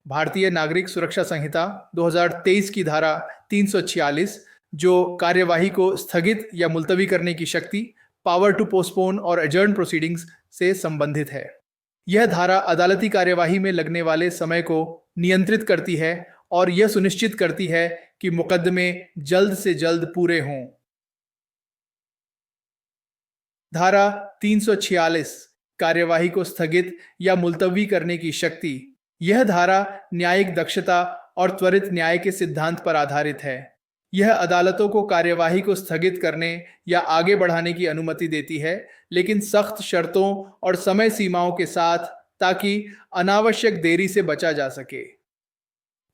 भारतीय नागरिक सुरक्षा संहिता 2023 की धारा 346 जो कार्यवाही को स्थगित या मुलतवी करने की शक्ति, पावर टू पोस्टपोन और एडजर्न प्रोसीडिंग्स से संबंधित है। यह धारा अदालती कार्यवाही में लगने वाले समय को नियंत्रित करती है और यह सुनिश्चित करती है कि मुकदमे जल्द से जल्द पूरे हों। धारा 346 कार्यवाही को स्थगित या मुलतवी करने की शक्ति। यह धारा न्यायिक दक्षता और त्वरित न्याय के सिद्धांत पर आधारित है। यह अदालतों को कार्यवाही को स्थगित करने या आगे बढ़ाने की अनुमति देती है, लेकिन सख्त शर्तों और समय सीमाओं के साथ, ताकि अनावश्यक देरी से बचा जा सके।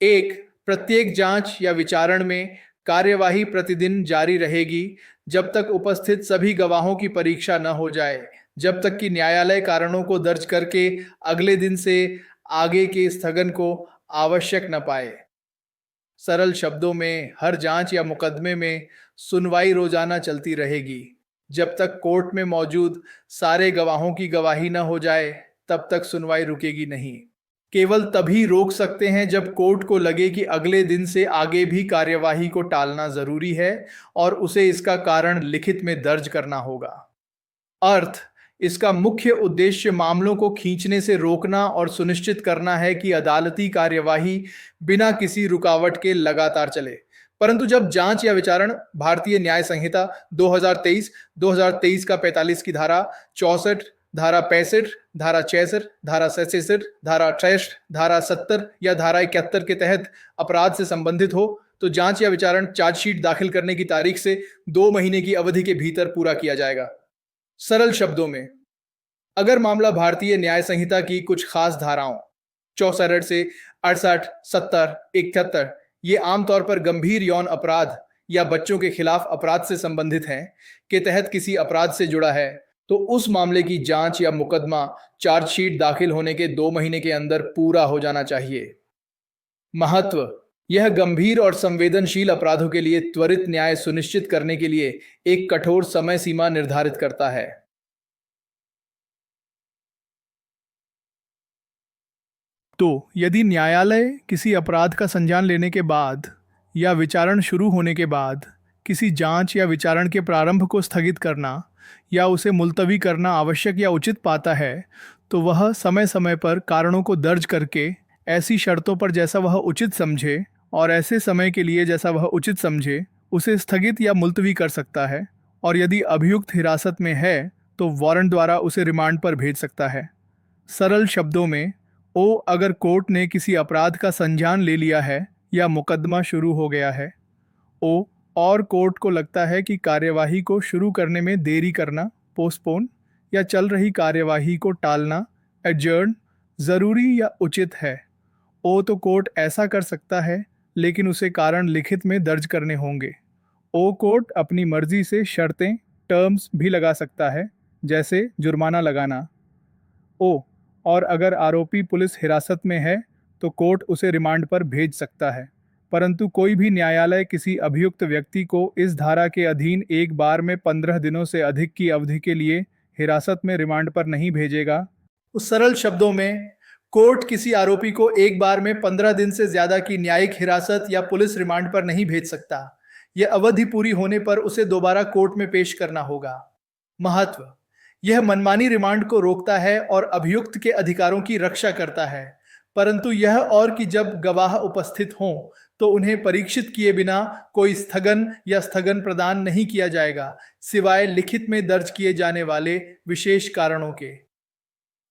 1. प्रत्येक जांच या विचारण में कार्यवाही प्रतिदिन जारी रहेगी जब तक उपस्थित सभी गवाहों की परीक्षा न हो जाए, जब तक कि न्यायालय कारणों को दर्ज करके अगले दिन से आगे के स्थगन को आवश्यक न पाए। सरल शब्दों में, हर जांच या मुकदमे में सुनवाई रोजाना चलती रहेगी। जब तक कोर्ट में मौजूद सारे गवाहों की गवाही न हो जाए, तब तक सुनवाई रुकेगी नहीं। केवल तभी रोक सकते हैं जब कोर्ट को लगे कि अगले दिन से आगे भी कार्यवाही को टालना जरूरी है और उसे इसका कारण लिखित में दर्ज करना होगा। अर्थ, इसका मुख्य उद्देश्य मामलों को खींचने से रोकना और सुनिश्चित करना है कि अदालती कार्यवाही बिना किसी रुकावट के लगातार चले। परंतु जब जांच या विचारण भारतीय न्याय संहिता 2023 का 45 की धारा 64, धारा 65, धारा 66, धारा 67, धारा 68, धारा 70 या धारा 71 के तहत अपराध से संबंधित हो, तो जांच या विचारण चार्जशीट दाखिल करने की तारीख से 2 महीने की अवधि के भीतर पूरा किया जाएगा। सरल शब्दों में, अगर मामला भारतीय न्याय संहिता की कुछ खास धाराओं 64 से 68, 70, 71 ये आमतौर पर गंभीर यौन अपराध या बच्चों के खिलाफ अपराध से संबंधित हैं के तहत किसी अपराध से जुड़ा है, तो उस मामले की जांच या मुकदमा चार्जशीट दाखिल होने के 2 महीने के अंदर पूरा हो जाना चाहिए। महत्व, यह गंभीर और संवेदनशील अपराधों के लिए त्वरित न्याय सुनिश्चित करने के लिए एक कठोर समय सीमा निर्धारित करता है। तो यदि न्यायालय किसी अपराध का संज्ञान लेने के बाद या विचारण शुरू होने के बाद किसी जांच या विचारण के प्रारंभ को स्थगित करना या उसे मुलतवी करना आवश्यक या उचित पाता है, तो वह समय समय पर कारणों को दर्ज करके ऐसी शर्तों पर जैसा वह उचित समझे और ऐसे समय के लिए जैसा वह उचित समझे उसे स्थगित या मुलतवी कर सकता है, और यदि अभियुक्त हिरासत में है तो वारंट द्वारा उसे रिमांड पर भेज सकता है। सरल शब्दों में, अगर कोर्ट ने किसी अपराध का संज्ञान ले लिया है या मुकदमा शुरू हो गया है, और कोर्ट को लगता है कि कार्यवाही को शुरू करने में देरी करना, पोस्टपोन, या चल रही कार्यवाही को टालना, एडजर्न, जरूरी या उचित है, तो कोर्ट ऐसा कर सकता है, लेकिन उसे कारण लिखित में दर्ज करने होंगे। कोर्ट अपनी मर्जी से शर्तें, टर्म्स भी लगा सकता है, जैसे जुर्माना लगाना। और अगर आरोपी पुलिस हिरासत में है तो कोर्ट उसे रिमांड पर भेज सकता है, परंतु कोई भी न्यायालय किसी अभियुक्त व्यक्ति को इस धारा के अधीन एक बार में 15 दिनों से अधिक की अवधि के लिए हिरासत में रिमांड पर नहीं भेजेगा। उस सरल शब्दों में, कोर्ट किसी आरोपी को एक बार में 15 दिन से ज्यादा की न्यायिक हिरासत या पुलिस रिमांड पर नहीं भेज सकता। यह अवधि पूरी होने पर उसे दोबारा कोर्ट में पेश करना होगा। महत्व, यह मनमानी रिमांड को रोकता है और अभियुक्त के अधिकारों की रक्षा करता है, परंतु यह और कि जब गवाह उपस्थित हों तो उन्हें परीक्षित किए बिना कोई स्थगन प्रदान नहीं किया जाएगा, सिवाय लिखित में दर्ज किए जाने वाले विशेष कारणों के।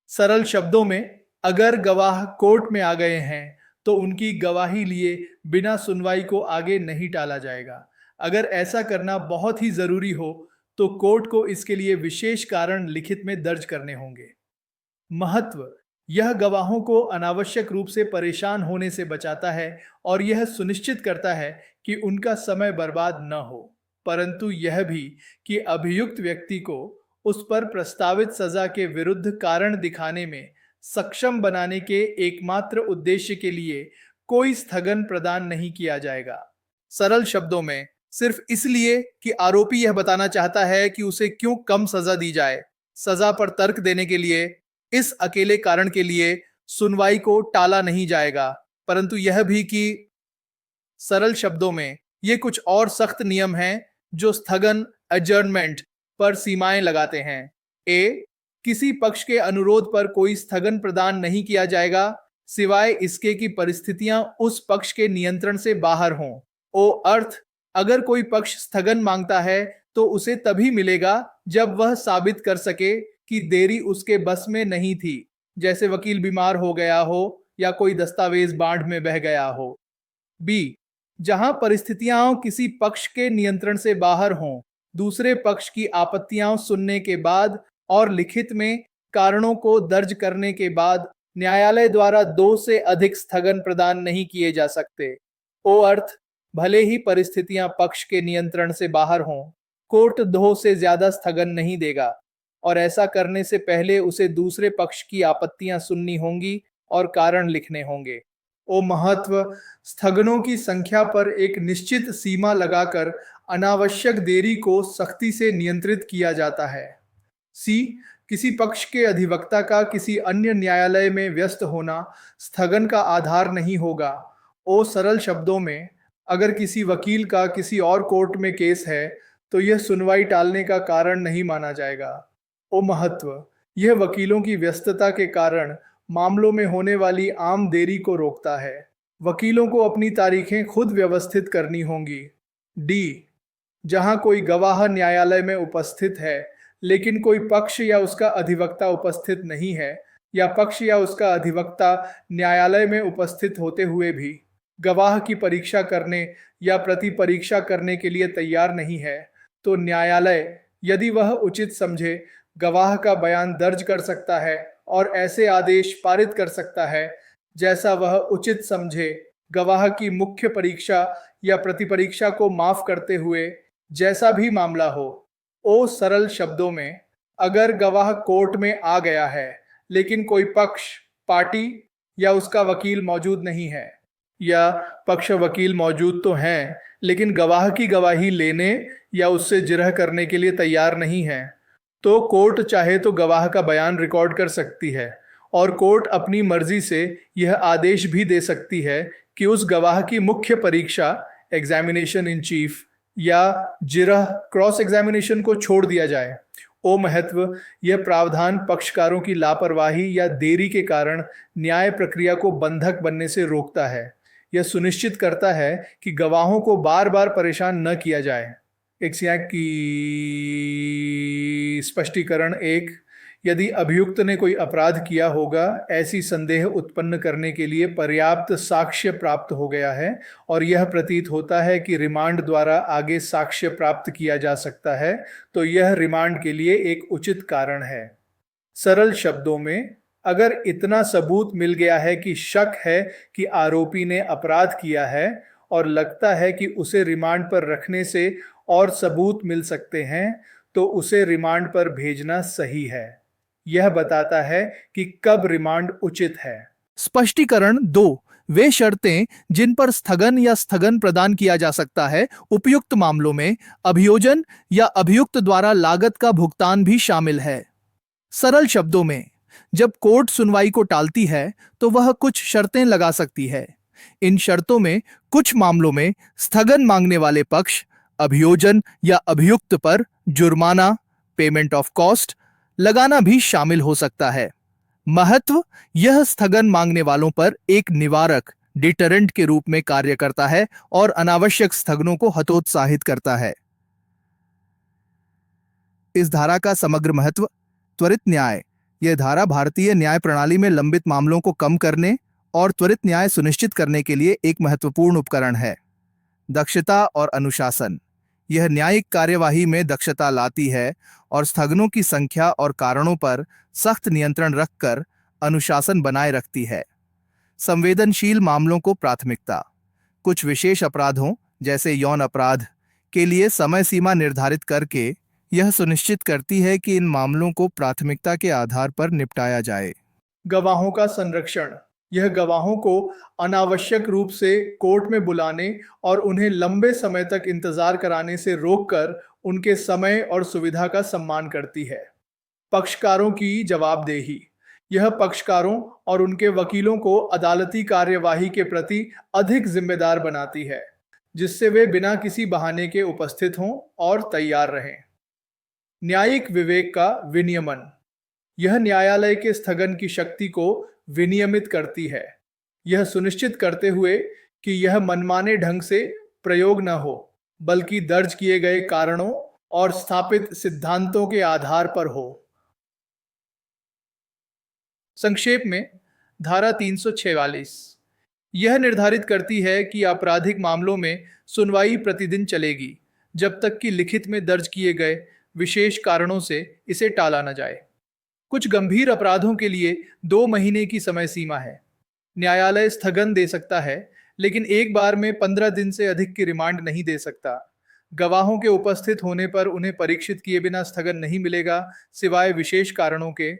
सरल शब्दों में, अगर गवाह कोर्ट में आ गए हैं तो उनकी गवाही लिए बिना सुनवाई को आगे नहीं टाला जाएगा। अगर ऐसा करना बहुत ही जरूरी हो तो कोर्ट को इसके लिए विशेष कारण लिखित में दर्ज करने होंगे। महत्व, यह गवाहों को अनावश्यक रूप से परेशान होने से बचाता है और यह सुनिश्चित करता है कि उनका समय बर्बाद न हो, परंतु यह भी कि अभियुक्त व्यक्ति को उस पर प्रस्तावित सजा के विरुद्ध कारण दिखाने में सक्षम बनाने के एकमात्र उद्देश्य के लिए कोई स्थगन प्रदान नहीं किया जाएगा। सरल शब्दों में, सिर्फ इसलिए कि आरोपी यह बताना चाहता है कि उसे क्यों कम सजा दी जाए। सजा पर तर्क देने के लिए इस अकेले कारण के लिए सुनवाई को टाला नहीं जाएगा। परंतु यह भी कि सरल शब्दों में ये कुछ और सख्त नियम हैं जो स्थगन एडजर्नमेंट पर सीमाएं लगाते हैं। ए, किसी पक्ष के अनुरोध पर कोई स्थगन प्रदान नहीं किया जाएगा सिवाय इसके कि परिस्थितियां उस पक्ष के नियंत्रण से बाहर हों। ओ अर्थ, अगर कोई पक्ष स्थगन मांगता है तो उसे तभी मिलेगा जब वह साबित कर सके कि देरी उसके बस में नहीं थी, जैसे वकील बीमार हो गया हो या कोई दस्तावेज बाढ़ में बह गया हो। बी, जहां परिस्थितियां किसी पक्ष के नियंत्रण से बाहर हों, दूसरे पक्ष की आपत्तियां सुनने के बाद और लिखित में कारणों को दर्ज करने के बाद न्यायालय द्वारा 2 से अधिक स्थगन प्रदान नहीं किए जा सकते। ओ अर्थ, भले ही परिस्थितियां पक्ष के नियंत्रण से बाहर हों, कोर्ट 2 से ज्यादा स्थगन नहीं देगा और ऐसा करने से पहले उसे दूसरे पक्ष की आपत्तियां सुननी होंगी और कारण लिखने होंगे। ओ महत्व, स्थगनों की संख्या पर एक निश्चित सीमा लगाकर अनावश्यक देरी को सख्ती से नियंत्रित किया जाता है। सी, किसी पक्ष के अधिवक्ता का किसी अन्य न्यायालय में व्यस्त होना स्थगन का आधार नहीं होगा। ओ सरल शब्दों में, अगर किसी वकील का किसी और कोर्ट में केस है तो यह सुनवाई टालने का कारण नहीं माना जाएगा। ओ महत्व, यह वकीलों की व्यस्तता के कारण मामलों में होने वाली आम देरी को रोकता है। वकीलों को अपनी तारीखें खुद व्यवस्थित करनी होंगी। डी, जहां कोई गवाह न्यायालय में उपस्थित है लेकिन कोई पक्ष या उसका अधिवक्ता उपस्थित नहीं है, या पक्ष या उसका अधिवक्ता न्यायालय में उपस्थित होते हुए भी गवाह की परीक्षा करने या प्रति परीक्षा करने के लिए तैयार नहीं है, तो न्यायालय यदि वह उचित समझे गवाह का बयान दर्ज कर सकता है और ऐसे आदेश पारित कर सकता है जैसा वह उचित समझे, गवाह की मुख्य परीक्षा या प्रतिपरीक्षा को माफ करते हुए, जैसा भी मामला हो। ओ सरल शब्दों में, अगर गवाह कोर्ट में आ गया है लेकिन कोई पक्ष, पार्टी या उसका वकील मौजूद नहीं है, या पक्ष वकील मौजूद तो हैं लेकिन गवाह की गवाही लेने या उससे जिरह करने के लिए तैयार नहीं है, तो कोर्ट चाहे तो गवाह का बयान रिकॉर्ड कर सकती है और कोर्ट अपनी मर्जी से यह आदेश भी दे सकती है कि उस गवाह की मुख्य परीक्षा, एग्जामिनेशन इन चीफ या जिरह, क्रॉस एग्जामिनेशन को छोड़ दिया जाए। ओ महत्व, यह प्रावधान पक्षकारों की लापरवाही या देरी के कारण न्याय प्रक्रिया को बंधक बनने से रोकता है। यह सुनिश्चित करता है कि गवाहों को बार बार परेशान न किया जाए। एक्सिया की स्पष्टीकरण 1, यदि अभियुक्त ने कोई अपराध किया होगा, ऐसी संदेह उत्पन्न करने के लिए पर्याप्त साक्ष्य प्राप्त हो गया है और यह प्रतीत होता है कि रिमांड द्वारा आगे साक्ष्य प्राप्त किया जा सकता है, तो यह रिमांड के लिए एक उचित कारण है। सरल शब्दों में, अगर इतना सबूत मिल गया है कि शक है कि आरोपी ने अपराध किया है और लगता है कि उसे रिमांड पर रखने से और सबूत मिल सकते हैं, तो उसे रिमांड पर भेजना सही है। यह बताता है कि कब रिमांड उचित है। स्पष्टीकरण 2, वे शर्तें जिन पर स्थगन या स्थगन प्रदान किया जा सकता है, उपयुक्त मामलों में अभियोजन या अभियुक्त द्वारा लागत का भुगतान भी शामिल है। सरल शब्दों में, जब कोर्ट सुनवाई को टालती है तो वह कुछ शर्तें लगा सकती है। इन शर्तों में कुछ मामलों में स्थगन मांगने वाले पक्ष अभियोजन या अभियुक्त पर जुर्माना, पेमेंट ऑफ कॉस्ट लगाना भी शामिल हो सकता है। महत्व, यह स्थगन मांगने वालों पर एक निवारक, डिटरेंट के रूप में कार्य करता है और अनावश्यक स्थगनों को हतोत्साहित करता है। इस धारा का समग्र महत्व, त्वरित न्याय। यह धारा भारतीय न्याय प्रणाली में लंबित मामलों को कम करने और त्वरित न्याय सुनिश्चित करने के लिए एक महत्वपूर्ण उपकरण है। दक्षता और अनुशासन, यह न्यायिक कार्यवाही में दक्षता लाती है और स्थगनों की संख्या और कारणों पर सख्त नियंत्रण रखकर अनुशासन बनाए रखती है। संवेदनशील मामलों को प्राथमिकता, कुछ विशेष अपराधों जैसे यौन अपराध के लिए समय सीमा निर्धारित करके यह सुनिश्चित करती है कि इन मामलों को प्राथमिकता के आधार पर निपटाया जाए। गवाहों का संरक्षण, यह गवाहों को अनावश्यक रूप से कोर्ट में बुलाने और उन्हें लंबे समय तक इंतजार कराने से रोककर उनके समय और सुविधा का सम्मान करती है। पक्षकारों की जवाबदेही, यह पक्षकारों और उनके वकीलों को अदालती कार्यवाही के प्रति अधिक जिम्मेदार बनाती है, जिससे वे बिना किसी बहाने के उपस्थित हों और तैयार रहें। न्यायिक विवेक का विनियमन। यह न्यायालय के स्थगन की शक्ति को विनियमित करती है, यह सुनिश्चित करते हुए कि यह मनमाने ढंग से प्रयोग न हो, बल्कि दर्ज किए गए कारणों और स्थापित सिद्धांतों के आधार पर हो। संक्षेप में, धारा 346 यह निर्धारित करती है कि आपराधिक मामलों में सुनवाई प्रतिदिन चलेगी, जब तक कि लिखित में दर्ज किए गए विशेष कारणों से इसे टाला न जाए। कुछ गंभीर अपराधों के लिए 2 महीने की समय सीमा है। न्यायालय स्थगन दे सकता है, लेकिन एक बार में 15 दिन से अधिक की रिमांड नहीं दे सकता। गवाहों के उपस्थित होने पर उन्हें परीक्षित किए बिना स्थगन नहीं मिलेगा, सिवाय विशेष कारणों के।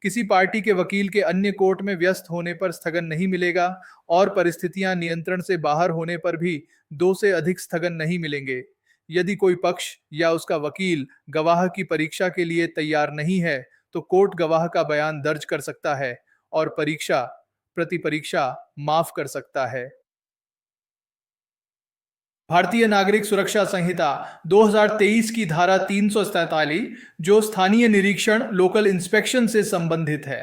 किसी पार्टी के वकील के अन्य कोर्ट में व्यस्त होने पर स्थगन नहीं मिलेगा, और परिस्थितियां नियंत्रण से बाहर होने पर भी 2 से अधिक स्थगन नहीं मिलेंगे। यदि कोई पक्ष या उसका वकील गवाह की परीक्षा के लिए तैयार नहीं है, तो कोर्ट गवाह का बयान दर्ज कर सकता है और प्रतिपरीक्षा माफ कर सकता है। भारतीय नागरिक सुरक्षा संहिता 2023 की धारा 347, जो स्थानीय निरीक्षण लोकल इंस्पेक्शन से संबंधित है।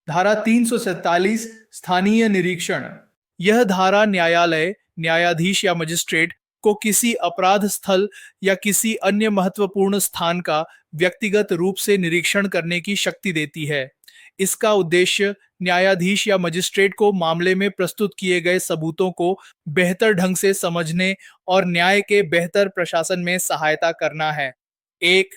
धारा 347 स्थानीय निरीक्षण। यह धारा न्यायालय, न्यायाधीश या मजिस्ट्रेट को किसी अपराध स्थल या किसी अन्य महत्वपूर्ण स्थान का व्यक्तिगत रूप से निरीक्षण करने की शक्ति देती है। इसका उद्देश्य न्यायाधीश या मजिस्ट्रेट को मामले में प्रस्तुत किए गए सबूतों को बेहतर ढंग से समझने और न्याय के बेहतर प्रशासन में सहायता करना है। 1.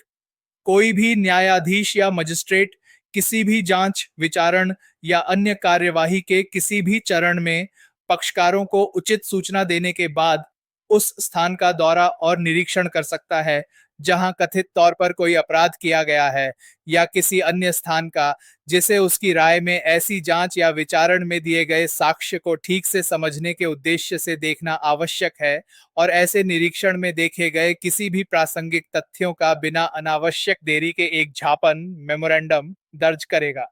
कोई भी न्यायाधीश या मजिस्ट्रेट किसी भी जांच, विचारण या अन्य कार्यवाही के किसी भी चरण में पक्षकारों को उचित सूचना देने के बाद उस स्थान का दौरा और निरीक्षण कर सकता है जहां कथित तौर पर कोई अपराध किया गया है, या किसी अन्य स्थान का जिसे उसकी राय में ऐसी जांच या विचारण में दिए गए साक्ष्य को ठीक से समझने के उद्देश्य से देखना आवश्यक है, और ऐसे निरीक्षण में देखे गए किसी भी प्रासंगिक तथ्यों का बिना अनावश्यक देरी के एक झापन मेमोरेंडम दर्ज करेगा।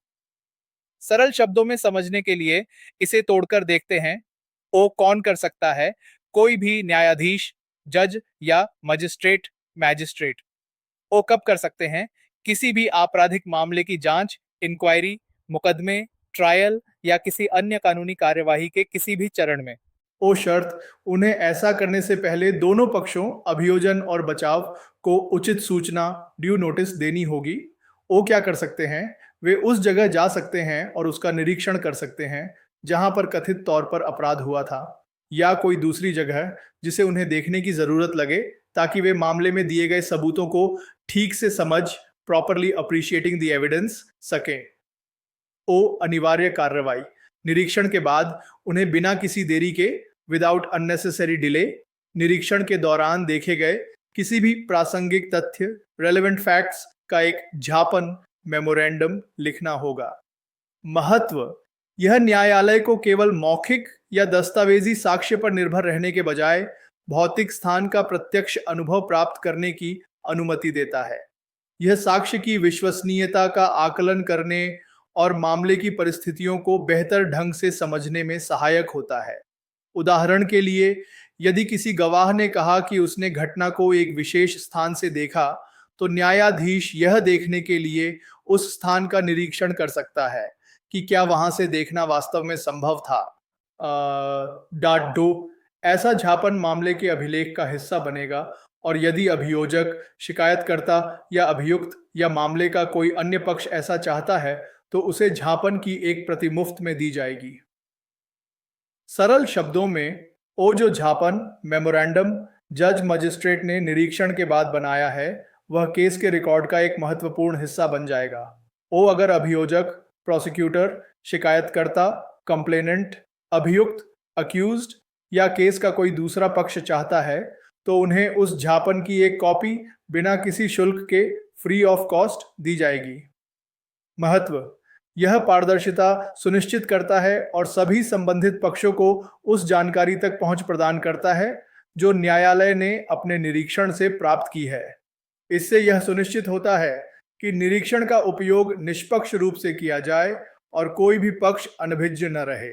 सरल शब्दों में समझने के लिए इसे तोड़कर देखते हैं। ओ कौन कर सकता है? कोई भी न्यायाधीश, जज या मैजिस्ट्रेट। ओ कब कर सकते हैं? किसी भी आपराधिक मामले की जांच, इंक्वायरी, मुकदमे, ट्रायल या किसी अन्य कानूनी कार्यवाही के किसी भी चरण में। ओ शर्त, उन्हें ऐसा करने से पहले दोनों पक्षों, अभियोजन और बचाव, को उचित सूचना, ड्यू नोटिस देनी होगी। ओ क्या कर सकते हैं? वे उस जगह जा सकते हैं और उसका निरीक्षण कर सकते हैं जहां पर कथित तौर पर अपराध हुआ था, या कोई दूसरी जगह जिसे उन्हें देखने की जरूरत लगे, ताकि वे मामले में दिए गए सबूतों को ठीक से समझ, प्रॉपरली अप्रिशिएटिंग द एविडेंस, सकें। ओ अनिवार्य कार्रवाई। निरीक्षण के बाद उन्हें बिना किसी देरी के, विदाउट अननेसेसरी डिले, निरीक्षण के दौरान देखे गए किसी भी प्रासंगिक तथ्य, रेलेवेंट फैक्ट्स का एक झापन मेमोरेंडम लिखना होगा। महत्व, यह न्यायालय को केवल मौखिक या दस्तावेजी साक्ष्य पर निर्भर रहने के बजाय भौतिक स्थान का प्रत्यक्ष अनुभव प्राप्त करने की अनुमति देता है। यह साक्ष्य की विश्वसनीयता का आकलन करने और मामले की परिस्थितियों को बेहतर ढंग से समझने में सहायक होता है। उदाहरण के लिए, यदि किसी गवाह ने कहा कि उसने घटना को एक विशेष स्थान से देखा, तो न्यायाधीश यह देखने के लिए उस स्थान का निरीक्षण कर सकता है कि क्या वहां से देखना वास्तव में संभव था। .2 ऐसा झापन मामले के अभिलेख का हिस्सा बनेगा, और यदि अभियोजक, शिकायतकर्ता या अभियुक्त या मामले का कोई अन्य पक्ष ऐसा चाहता है, तो उसे झापन की एक प्रति मुफ्त में दी जाएगी। सरल शब्दों में, ओ जो झापन मेमोरेंडम जज मजिस्ट्रेट ने निरीक्षण के बाद बनाया है, वह केस के रिकॉर्ड का एक महत्वपूर्ण हिस्सा बन जाएगा। ओ अगर अभियोजक, प्रोसिक्यूटर, शिकायतकर्ता, कंप्लेनेंट, अभियुक्त, अक्यूज्ड या केस का कोई दूसरा पक्ष चाहता है, तो उन्हें उस झापन की एक कॉपी बिना किसी शुल्क के, फ्री ऑफ कॉस्ट, दी जाएगी। महत्व, यह पारदर्शिता सुनिश्चित करता है और सभी संबंधित पक्षों को उस जानकारी तक पहुंच प्रदान करता है जो न्यायालय ने अपने निरीक्षण से प्राप्त की है। इससे यह सुनिश्चित होता है कि निरीक्षण का उपयोग निष्पक्ष रूप से किया जाए और कोई भी पक्ष अनभिज्ञ न रहे।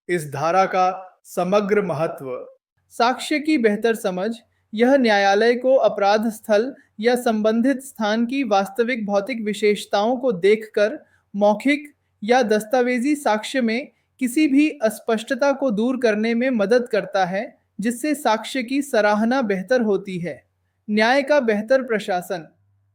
इस धारा का समग्र महत्व। साक्ष्य की बेहतर समझ यह न्यायालय को अपराध स्थल या संबंधित स्थान की वास्तविक भौतिक विशेषताओं को देखकर मौखिक या दस्तावेजी साक्ष्य में किसी भी अस्पष्टता को दूर करने में मदद करता है, जिससे साक्ष्य की सराहना बेहतर होती है। न्याय का बेहतर प्रशासन।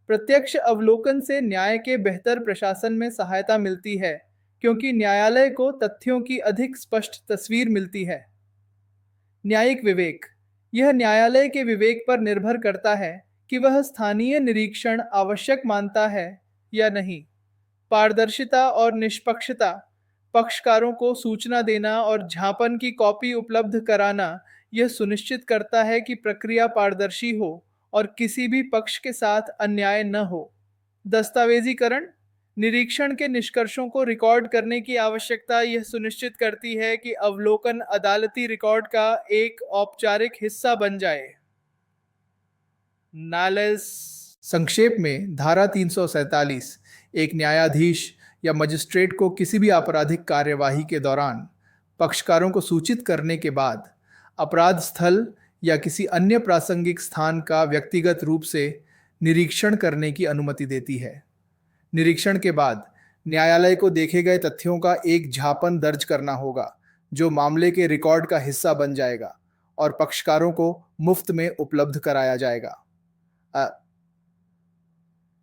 प्रत्यक्ष अवलोकन से न्याय के बेहतर प्रशासन में सहायता मिलती है, क्योंकि न्यायालय को तथ्यों की अधिक स्पष्ट तस्वीर मिलती है। न्यायिक विवेक। यह न्यायालय के विवेक पर निर्भर करता है कि वह स्थानीय निरीक्षण आवश्यक मानता है या नहीं। पारदर्शिता और निष्पक्षता। पक्षकारों को सूचना देना और झांपन की कॉपी उपलब्ध कराना यह सुनिश्चित करता है कि प्रक्रिया पारदर्शी हो और किसी भी पक्ष के साथ अन्याय न हो। दस्तावेजीकरण। निरीक्षण के निष्कर्षों को रिकॉर्ड करने की आवश्यकता यह सुनिश्चित करती है कि अवलोकन अदालती रिकॉर्ड का एक औपचारिक हिस्सा बन जाए। नालेस। संक्षेप में, धारा 347 एक न्यायाधीश या मजिस्ट्रेट को किसी भी आपराधिक कार्यवाही के दौरान पक्षकारों को सूचित करने के बाद अपराध स्थल या किसी अन्य प्रासंगिक स्थान का व्यक्तिगत रूप से निरीक्षण करने की अनुमति देती है। निरीक्षण के बाद न्यायालय को देखे गए तथ्यों का एक झापन दर्ज करना होगा, जो मामले के रिकॉर्ड का हिस्सा बन जाएगा और पक्षकारों को मुफ्त में उपलब्ध कराया जाएगा।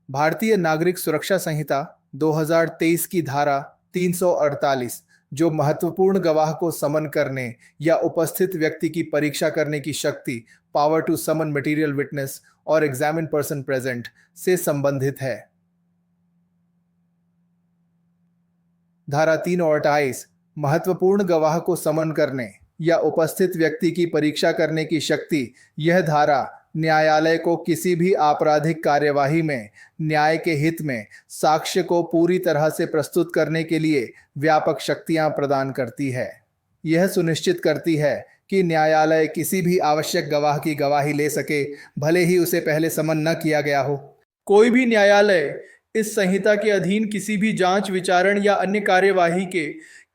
भारतीय नागरिक सुरक्षा संहिता 2023 की धारा 348, जो महत्वपूर्ण गवाह को समन करने या उपस्थित व्यक्ति की परीक्षा करने की शक्ति, power to summon material witness और एग्जामिन पर्सन प्रेजेंट, से संबंधित है। धारा 328 महत्वपूर्ण गवाह को समन करने या उपस्थित व्यक्ति की परीक्षा करने की शक्ति। यह धारा न्यायालय को किसी भी आपराधिक कार्यवाही में न्याय के हित में साक्ष्य को पूरी तरह से प्रस्तुत करने के लिए व्यापक शक्तियां प्रदान करती है। यह सुनिश्चित करती है कि न्यायालय किसी भी आवश्यक गवाह की गवाही ले सके, भले ही उसे पहले समन न किया गया हो। कोई भी न्यायालय इस संहिता के अधीन किसी भी जांच, विचारण या अन्य कार्यवाही के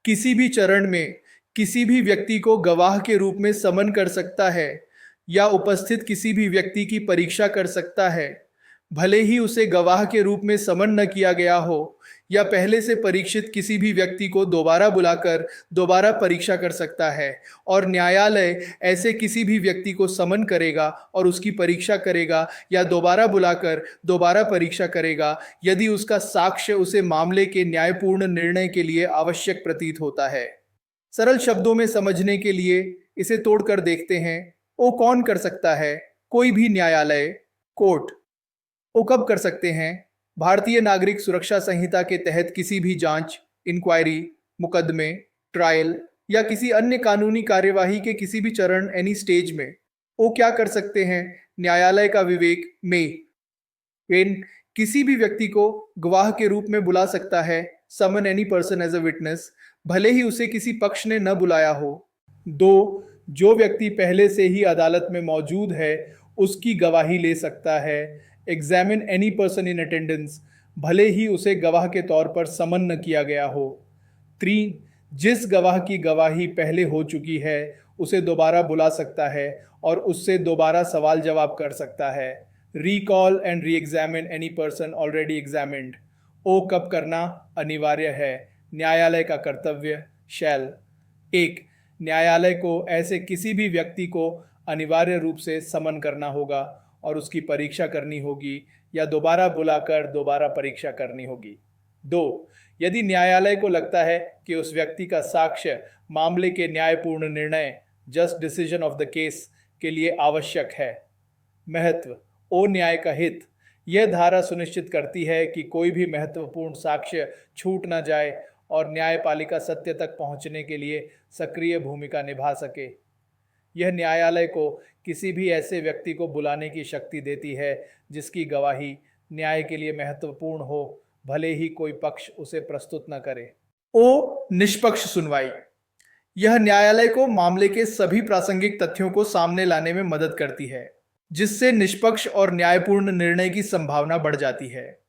किसी भी चरण में किसी भी व्यक्ति को गवाह के रूप में समन कर सकता है या उपस्थित किसी भी व्यक्ति की परीक्षा कर सकता है, भले ही उसे गवाह के रूप में समन न किया गया हो, या पहले से परीक्षित किसी भी व्यक्ति को दोबारा बुलाकर दोबारा परीक्षा कर सकता है। और न्यायालय ऐसे किसी भी व्यक्ति को समन करेगा और उसकी परीक्षा करेगा या दोबारा बुलाकर दोबारा परीक्षा करेगा यदि उसका साक्ष्य उसे मामले के न्यायपूर्ण निर्णय के लिए आवश्यक प्रतीत होता है। सरल शब्दों में समझने के लिए इसे तोड़कर देखते हैं। वो कौन कर सकता है? कोई भी न्यायालय, कोर्ट। वो कब कर सकते हैं? भारतीय नागरिक सुरक्षा संहिता के तहत किसी भी जांच, इंक्वायरी, मुकदमे, ट्रायल या किसी अन्य कानूनी कार्यवाही के किसी भी चरण, एनी स्टेज में। वो क्या कर सकते हैं? न्यायालय का विवेक में किसी भी व्यक्ति को गवाह के रूप में बुला सकता है, summon any person as a witness, भले ही उसे किसी पक्ष ने न बुलाया हो। 2, जो व्यक्ति पहले से ही अदालत में मौजूद है उसकी गवाही ले सकता है। Examine any person in attendance, भले ही उसे गवाह के तौर पर समन न किया गया हो। 3, जिस गवाह की गवाही पहले हो चुकी है उसे दोबारा बुला सकता है और उससे दोबारा सवाल जवाब कर सकता है। Recall and re examine any person already examined. ओ कब करना अनिवार्य है? न्यायालय का कर्तव्य शैल। 1, न्यायालय को ऐसे किसी भी व्यक्ति को अनिवार्य रूप से समन करना होगा और उसकी परीक्षा करनी होगी या दोबारा बुलाकर दोबारा परीक्षा करनी होगी। 2, यदि न्यायालय को लगता है कि उस व्यक्ति का साक्ष्य मामले के न्यायपूर्ण निर्णय, just decision of the case, के लिए आवश्यक है। महत्व। ओ न्याय का हित। यह धारा सुनिश्चित करती है कि कोई भी महत्वपूर्ण साक्ष्य छूट न जाए और न्यायपालिका सत्य तक पहुंचने के लिए सक्रिय भूमिका निभा सके। यह न्यायालय को किसी भी ऐसे व्यक्ति को बुलाने की शक्ति देती है जिसकी गवाही न्याय के लिए महत्वपूर्ण हो, भले ही कोई पक्ष उसे प्रस्तुत न करे। ओ निष्पक्ष सुनवाई। यह न्यायालय को मामले के सभी प्रासंगिक तथ्यों को सामने लाने में मदद करती है। जिससे निष्पक्ष और न्यायपूर्ण निर्णय की संभावना बढ़ जाती है।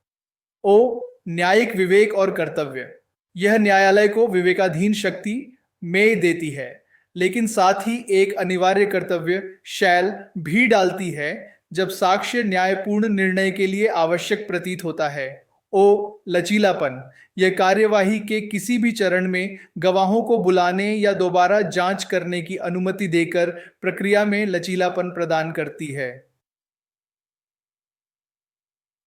ओ, न्यायिक विवेक और कर्तव्य। यह न्यायालय को विवेकाधीन शक्ति में देती है, लेकिन साथ ही एक अनिवार्य कर्तव्य शैल भी डालती है जब साक्ष्य न्यायपूर्ण निर्णय के लिए आवश्यक प्रतीत होता है। ओ, लचीलापन। यह कार्यवाही के किसी भी चरण में गवाहों को बुलाने या दोबारा जांच करने की अनुमति देकर प्रक्रिया में लचीलापन प्रदान करती है।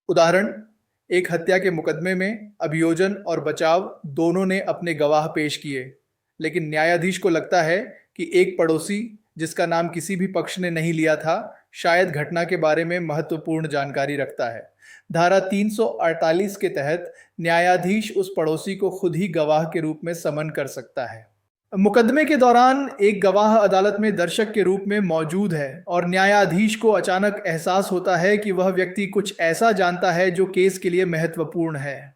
उदाहरण, एक हत्या के मुकदमे में अभियोजन और बचाव दोनों ने अपने गवाह पेश किए, लेकिन न्यायाधीश को लगता है कि एक पड़ोसी, जिसका नाम किसी भी पक्ष ने नहीं लिया था, शायद घटना के बारे में महत्वपूर्ण जानकारी रखता है। धारा 348 के तहत न्यायाधीश उस पड़ोसी को खुद ही गवाह के रूप में समन कर सकता है। मुकदमे के दौरान एक गवाह अदालत में दर्शक के रूप में मौजूद है और न्यायाधीश को अचानक एहसास होता है कि वह व्यक्ति कुछ ऐसा जानता है जो केस के लिए महत्वपूर्ण है।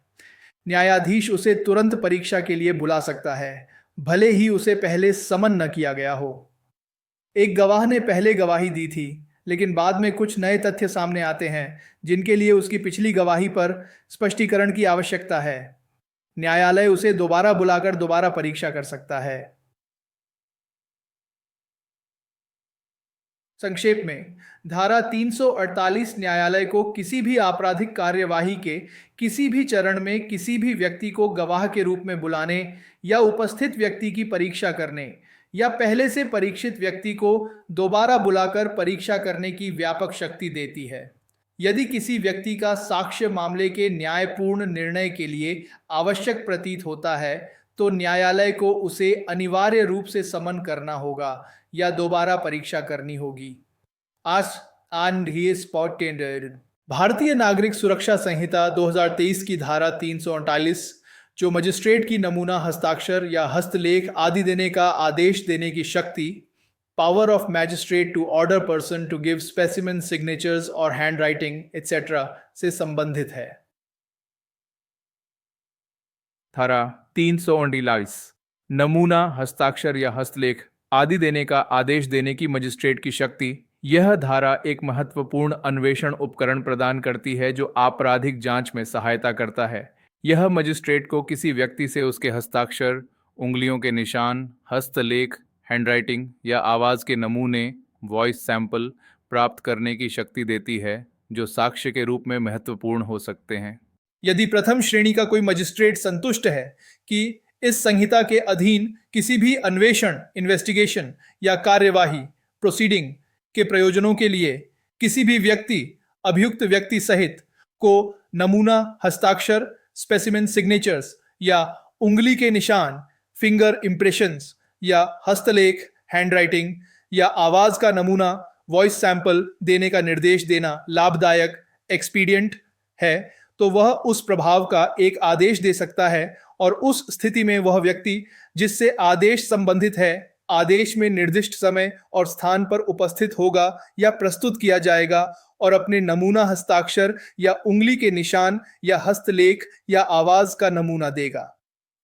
न्यायाधीश उसे तुरंत परीक्षा के लिए बुला सकता है, भले ही उसे पहले समन न किया गया हो। एक गवाह ने पहले गवाही दी थी, लेकिन बाद में कुछ नए तथ्य सामने आते हैं जिनके लिए उसकी पिछली गवाही पर स्पष्टीकरण की आवश्यकता है। न्यायालय उसे दोबारा बुलाकर दोबारा परीक्षा कर सकता है। संक्षेप में, धारा 348 न्यायालय को किसी भी आपराधिक कार्यवाही के किसी भी चरण में किसी भी व्यक्ति को गवाह के रूप में बुलाने या उपस्थित व्यक्ति की परीक्षा करने या पहले से परीक्षित व्यक्ति को दोबारा बुलाकर परीक्षा करने की व्यापक शक्ति देती है। यदि किसी व्यक्ति का साक्ष्य मामले के न्यायपूर्ण निर्णय के लिए आवश्यक प्रतीत होता है, तो न्यायालय को उसे अनिवार्य रूप से समन करना होगा या दोबारा परीक्षा करनी होगी। भारतीय नागरिक सुरक्षा संहिता 2023 की धारा 339, जो मजिस्ट्रेट की नमूना हस्ताक्षर या हस्तलेख आदि देने का आदेश देने की शक्ति, power of magistrate to order person to give specimen signatures और हैंड राइटिंग एटसेट्रा से संबंधित है। धारा 339, नमूना हस्ताक्षर या हस्तलेख आदि देने का आदेश देने की मजिस्ट्रेट की शक्ति। यह धारा एक महत्वपूर्ण अन्वेषण उपकरण प्रदान करती है जो आपराधिक जांच में सहायता करता है। यह मजिस्ट्रेट को किसी व्यक्ति से उसके हस्ताक्षर, उंगलियों के निशान, हस्तलेख, हैंडराइटिंग या आवाज़ के नमूने, वॉइस सैंपल प्राप्त करने की शक्ति देती है जो साक्ष्य के रूप में महत्वपूर्ण हो सकते हैं। यदि प्रथम श्रेणी का कोई मजिस्ट्रेट संतुष्ट है कि इस संहिता के अधीन किसी भी अन्वेषण, इन्वेस्टिगेशन या कार्यवाही, प्रोसीडिंग के प्रयोजनों के लिए किसी भी व्यक्ति, अभियुक्त व्यक्ति सहित को नमूना हस्ताक्षर, स्पेसिमेन सिग्नेचर्स या उंगली के निशान, फिंगर इंप्रेशंस या हस्तलेख, हैंडराइटिंग या आवाज का नमूना, वॉइस सैंपल देने का निर्देश देना लाभदायक, एक्सपीडिएंट है, तो वह उस प्रभाव का एक आदेश दे सकता है और उस स्थिति में वह व्यक्ति जिससे आदेश संबंधित है, आदेश में निर्दिष्ट समय और स्थान पर उपस्थित होगा या प्रस्तुत किया जाएगा और अपने नमूना हस्ताक्षर या उंगली के निशान या हस्तलेख या आवाज का नमूना देगा।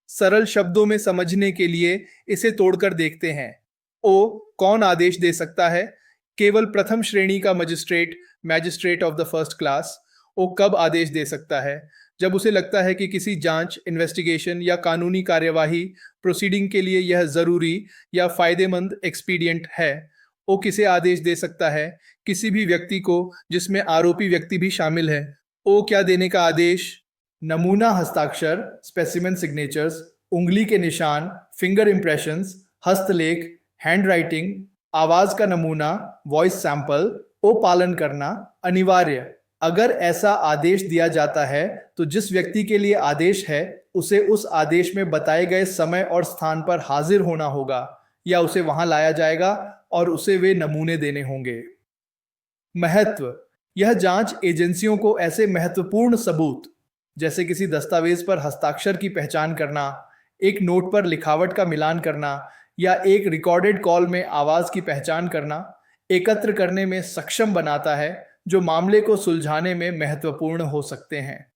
सरल शब्दों में समझने के लिए इसे तोड़कर देखते हैं। ओ, कौन आदेश दे सकता है? केवल प्रथम श्रेणी का magistrate, magistrate of the first class. ओ कब आदेश दे सकता है? जब उसे लगता है कि किसी जांच, इन्वेस्टिगेशन या कानूनी कार्यवाही, प्रोसीडिंग के लिए यह जरूरी या फायदेमंद, एक्सपीडिएंट है। ओ किसे आदेश दे सकता है? किसी भी व्यक्ति को जिसमें आरोपी व्यक्ति भी शामिल है। ओ क्या देने का आदेश? नमूना हस्ताक्षर, स्पेसिमेन सिग्नेचर्स, उंगली के निशान, फिंगर इंप्रेशंस, हस्तलेख, हैंडराइटिंग, आवाज का नमूना, वॉइस सैंपल, ओ पालन करना अनिवार्य। अगर ऐसा आदेश दिया जाता है तो जिस व्यक्ति के लिए आदेश है उसे उस आदेश में बताए गए समय और स्थान पर हाजिर होना होगा या उसे वहां लाया जाएगा और उसे वे नमूने देने होंगे। महत्व: यह जांच एजेंसियों को ऐसे महत्वपूर्ण सबूत जैसे किसी दस्तावेज पर हस्ताक्षर की पहचान करना, एक नोट पर लिखावट का मिलान करना या एक रिकॉर्डेड कॉल में आवाज की पहचान करना एकत्र करने में सक्षम बनाता है जो मामले को सुलझाने में महत्वपूर्ण हो सकते हैं।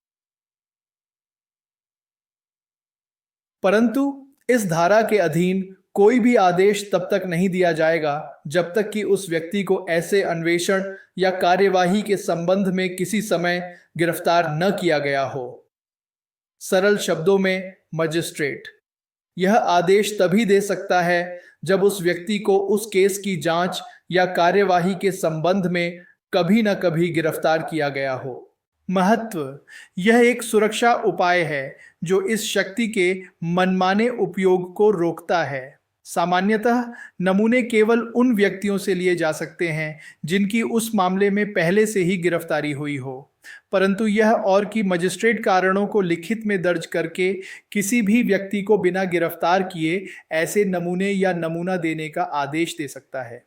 परंतु इस धारा के अधीन कोई भी आदेश तब तक नहीं दिया जाएगा जब तक कि उस व्यक्ति को ऐसे अन्वेषण या कार्यवाही के संबंध में किसी समय गिरफ्तार न किया गया हो। सरल शब्दों में, मजिस्ट्रेट यह आदेश तभी दे सकता है जब उस व्यक्ति को उस केस की जांच या कार्यवाही के संबंध में कभी न कभी गिरफ्तार किया गया हो। महत्व यह एक सुरक्षा उपाय है जो इस शक्ति के मनमाने उपयोग को रोकता है। सामान्यतः नमूने केवल उन व्यक्तियों से लिए जा सकते हैं जिनकी उस मामले में पहले से ही गिरफ्तारी हुई हो, परंतु यह और कि मजिस्ट्रेट कारणों को लिखित में दर्ज करके किसी भी व्यक्ति को बिना गिरफ्तार किए ऐसे नमूने या नमूना देने का आदेश दे सकता है।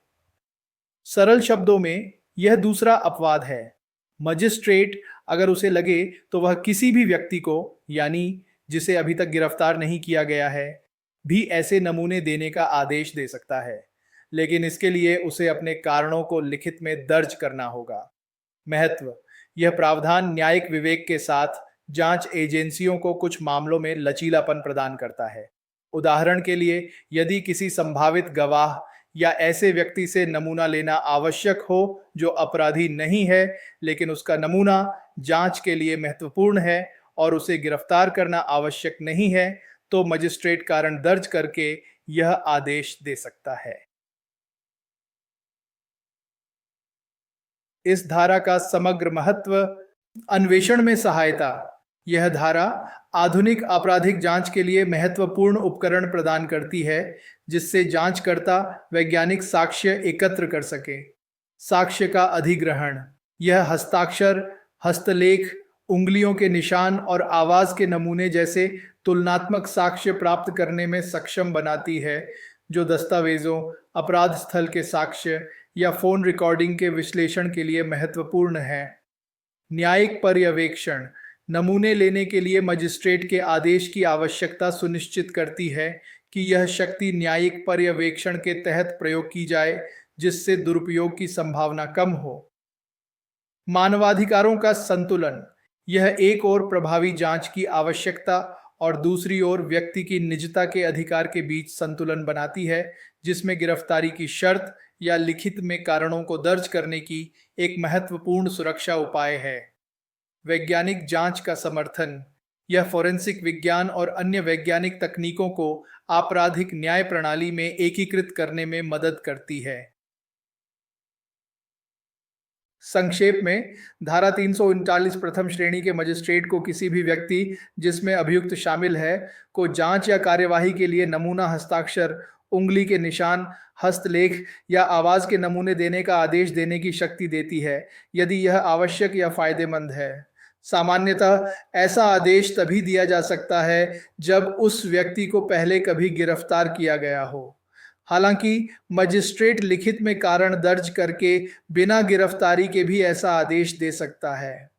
सरल शब्दों में, यह दूसरा अपवाद है। मजिस्ट्रेट अगर उसे लगे तो वह किसी भी व्यक्ति को, यानी जिसे अभी तक गिरफ्तार नहीं किया गया है, भी ऐसे नमूने देने का आदेश दे सकता है, लेकिन इसके लिए उसे अपने कारणों को लिखित में दर्ज करना होगा। महत्व यह प्रावधान न्यायिक विवेक के साथ जांच एजेंसियों को कुछ मामलों में लचीलापन प्रदान करता है। उदाहरण के लिए, यदि किसी संभावित गवाह या ऐसे व्यक्ति से नमूना लेना आवश्यक हो जो अपराधी नहीं है लेकिन उसका नमूना जांच के लिए महत्वपूर्ण है और उसे गिरफ्तार करना आवश्यक नहीं है, तो मजिस्ट्रेट कारण दर्ज करके यह आदेश दे सकता है। इस धारा का समग्र महत्व, अन्वेषण में सहायता। यह धारा आधुनिक आपराधिक जांच के लिए महत्वपूर्ण उपकरण प्रदान करती है जिससे जांचकर्ता वैज्ञानिक साक्ष्य एकत्र कर सके। साक्ष्य का अधिग्रहण यह हस्ताक्षर, हस्तलेख, उंगलियों के निशान और आवाज के नमूने जैसे तुलनात्मक साक्ष्य प्राप्त करने में सक्षम बनाती है जो दस्तावेजों, अपराध स्थल के साक्ष्य या फोन रिकॉर्डिंग के विश्लेषण के लिए महत्वपूर्ण है। न्यायिक पर्यवेक्षण नमूने लेने के लिए मजिस्ट्रेट के आदेश की आवश्यकता सुनिश्चित करती है कि यह शक्ति न्यायिक पर्यवेक्षण के तहत प्रयोग की जाए जिससे दुरुपयोग की संभावना कम हो। मानवाधिकारों का संतुलन यह एक ओर प्रभावी जांच की आवश्यकता और दूसरी ओर व्यक्ति की निजता के अधिकार के बीच संतुलन बनाती है, जिसमें गिरफ्तारी की शर्त या लिखित में कारणों को दर्ज करने की एक महत्वपूर्ण सुरक्षा उपाय है। वैज्ञानिक जांच का समर्थन यह फोरेंसिक विज्ञान और अन्य वैज्ञानिक तकनीकों को आपराधिक न्याय प्रणाली में एकीकृत करने में मदद करती है। संक्षेप में, धारा 339 प्रथम श्रेणी के मजिस्ट्रेट को किसी भी व्यक्ति जिसमें अभियुक्त शामिल है को जांच या कार्यवाही के लिए नमूना हस्ताक्षर, उंगली के निशान, हस्तलेख या आवाज के नमूने देने का आदेश देने की शक्ति देती है यदि यह आवश्यक या फायदेमंद है। सामान्यतः ऐसा आदेश तभी दिया जा सकता है जब उस व्यक्ति को पहले कभी गिरफ्तार किया गया हो। हालांकि मजिस्ट्रेट लिखित में कारण दर्ज करके बिना गिरफ्तारी के भी ऐसा आदेश दे सकता है।